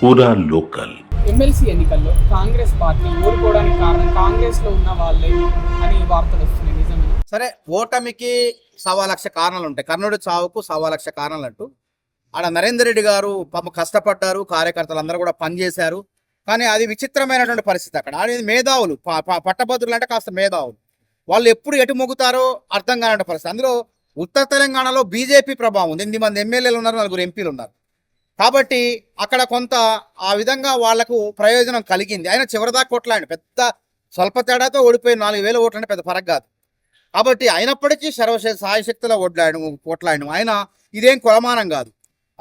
పూరా local. MLC ఎన్నికల్లో Congress party ఓడిపోవడానికి కారణం కాంగ్రెస్ లో ఉన్న వాళ్ళే అని వార్తలు వస్తున్నాయి, నిజమేనా? సరే, ఓటమికి 1.25 కారణాలు ఉంటాయి. కర్ణుడి చావుకు 1.25 కారణాలు అంటూ ఆడ నరేందర్ రెడ్డి గారు పాపం కష్టపడ్డారు, కార్యకర్తలు అందరూ కూడా పనిచేశారు. కానీ అది విచిత్రమైనటువంటి పరిస్థితి. అక్కడ అనేది మేధావులు, పట్టభద్రులు అంటే కాస్త మేధావులు, వాళ్ళు ఎప్పుడు ఎటు మొగుతారో అర్థం కానటువంటి పరిస్థితి. అందులో ఉత్తర తెలంగాణలో బీజేపీ ప్రభావం ఉంది. 8 మంది ఎమ్మెల్యేలు ఉన్నారు, 4 ఎంపీలు ఉన్నారు. కాబట్టి అక్కడ కొంత ఆ విధంగా వాళ్లకు ప్రయోజనం కలిగింది. ఆయన చివరిదాకా కొట్లాడు, పెద్ద స్వల్ప తేడాతో ఓడిపోయి 4,000 ఓట్లు అంటే పెద్ద ఫరక్ కాదు. కాబట్టి అయినప్పటికీ సాయశక్తిలో కొట్లాడు ఆయన. ఇదేం కొలమానం కాదు.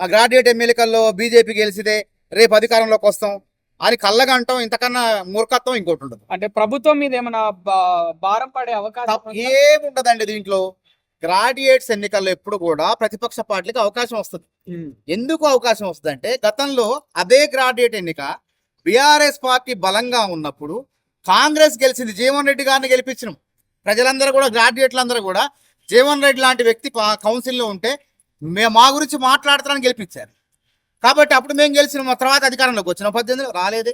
ఆ గ్రాడ్యుయేట్ ఎమ్మెల్యేకల్లో బీజేపీ గెలిచితే రేపు అధికారంలోకి వస్తాం అని కళ్ళగంటాం, ఇంతకన్నా మూర్ఖత్వం ఇంకోటి ఉండదు. అంటే ప్రభుత్వం మీద ఏమైనా భారం పడే అవకాశం ఏముండదండి దీంట్లో. గ్రాడ్యుయేట్స్ ఎన్నికల్లో ఎప్పుడు కూడా ప్రతిపక్ష పార్టీలకు అవకాశం వస్తుంది. ఎందుకు అవకాశం వస్తుంది అంటే, గతంలో అదే గ్రాడ్యుయేట్ ఎన్నిక బీఆర్ఎస్ పార్టీ బలంగా ఉన్నప్పుడు కాంగ్రెస్ గెలిచింది. జీవన్ రెడ్డి గారిని గెలిపించినాం. ప్రజలందరూ కూడా, గ్రాడ్యుయేట్లందరూ కూడా జీవన్ రెడ్డి లాంటి వ్యక్తి కౌన్సిల్లో ఉంటే మా గురించి మాట్లాడతారని గెలిపించారు. కాబట్టి అప్పుడు మేము గెలిచినాం. మా తర్వాత అధికారంలోకి వచ్చినాం. 18లో రాలేదే.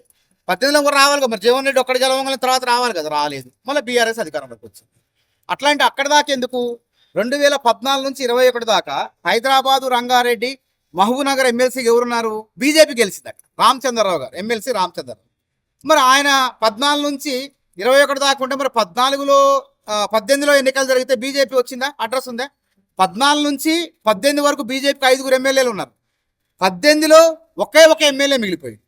18లో కూడా రావాలి కదా. మరి జీవన్ రెడ్డి ఒక్కడి గెలవగానే తర్వాత రావాలి కదా, రాలేదు. మళ్ళీ బీఆర్ఎస్ అధికారంలోకి వచ్చింది. అట్లాంటి అక్కడ దాకా ఎందుకు, 2014 నుంచి 21 దాకా హైదరాబాదు, రంగారెడ్డి, మహబూబ్నగర్ ఎమ్మెల్సీ ఎవరున్నారు? బీజేపీ గెలిచింది అక్కడ. రామచంద్రరావు గారు, ఎమ్మెల్సీ రామచంద్రరావు. మరి ఆయన 14 నుంచి 21 దాకా ఉంటే మరి 18లో ఎన్నికలు జరిగితే బీజేపీ వచ్చిందా? అడ్రస్ ఉందా? 14 నుంచి 18 వరకు బీజేపీకి 5 ఎమ్మెల్యేలు ఉన్నారు. 18లో ఒకే ఒక ఎమ్మెల్యే మిగిలిపోయింది.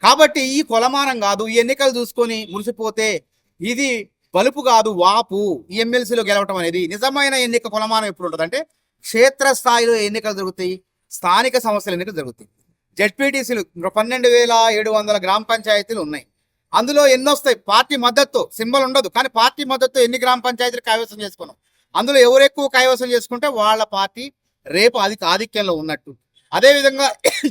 కాబట్టి ఈ కొలమానం కాదు. ఈ ఎన్నికలు చూసుకొని మురిసిపోతే ఇది బలుపు కాదు, వాపు. ఈ ఎమ్మెల్సీలో గెలవటం అనేది నిజమైన ఎన్నిక. కొలమానం ఎప్పుడు ఉంటుంది అంటే, క్షేత్రస్థాయిలో ఎన్నికలు జరుగుతాయి, స్థానిక సమస్యల ఎన్నికలు జరుగుతాయి. జెడ్పీటీసీలు 12,700 గ్రామ పంచాయతీలు ఉన్నాయి. అందులో ఎన్ని వస్తాయి? పార్టీ మద్దతు సింబల్ ఉండదు, కానీ పార్టీ మద్దతు ఎన్ని గ్రామ పంచాయతీలు కైవసం చేసుకున్నాం. అందులో ఎవరు ఎక్కువ కైవసం చేసుకుంటే వాళ్ళ పార్టీ రేపు ఆధిక్యంలో ఉన్నట్టు. అదేవిధంగా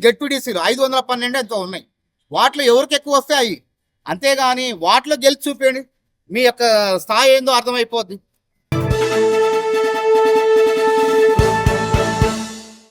జెడ్పీటీసీలు 512 ఎంతో ఉన్నాయి. వాటిలో ఎవరికి ఎక్కువ వస్తాయి అవి. అంతేగాని వాటిలో గెలిచి చూపేయండి, మీ యొక్క స్థాయి ఏందో అర్థమైపోద్ది.